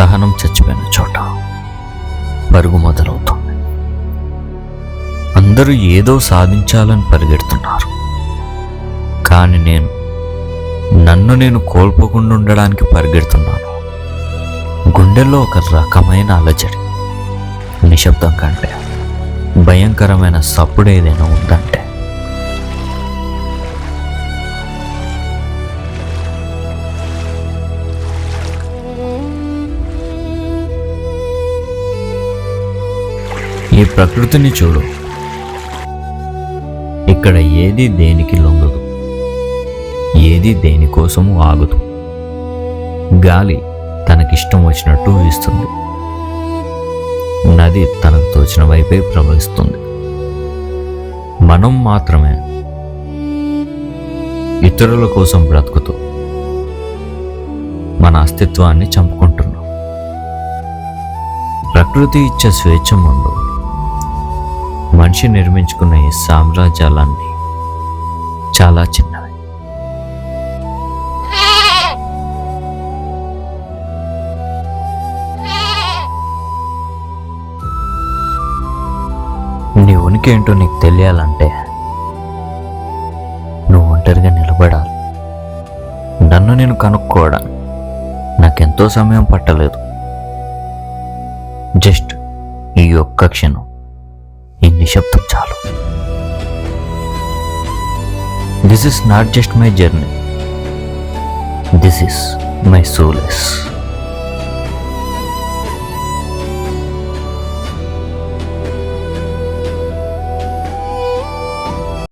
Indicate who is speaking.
Speaker 1: సహనం చచ్చిపోయిన చోట పరుగు మొదలవుతుంది. అందరూ ఏదో సాధించాలని పరిగెడుతున్నారు, కానీ నన్ను నేను కోల్పోకుండా ఉండడానికి పరిగెడుతున్నాను. గుండెల్లో ఒక రకమైన అలజడి, నిశ్శబ్దం కంటే భయంకరమైన సప్పుడు ఏదైనా ఉందంటే ఈ ప్రకృతిని చూడు. ఇక్కడ ఏది దేనికి లొంగదు, ఏది దేనికోసము ఆగదు. గాలి తనకిష్టం వచ్చినట్టు వీస్తుంది, నది తనకు తోచిన వైపే ప్రవహిస్తుంది. మనం మాత్రమే ఇతరుల కోసం బ్రతుకుతూ మన అస్తిత్వాన్ని చంపుకుంటున్నాం. ప్రకృతి ఇచ్చే స్వేచ్ఛ ముందు మనిషి నిర్మించుకున్న ఈ సామ్రాజ్యాలన్నీ చాలా చిన్నవి. నీ ఉనికి ఏంటో నీకు తెలియాలంటే నువ్వు ఒంటరిగా నిలబడాలి. నన్ను నేను కనుక్కోవడానికి నాకెంతో సమయం పట్టలేదు. జస్ట్ ఈ ఒక్క క్షణం, ఈ నిశ్శబ్దం చాలు. This is not just my journey, this is my solace.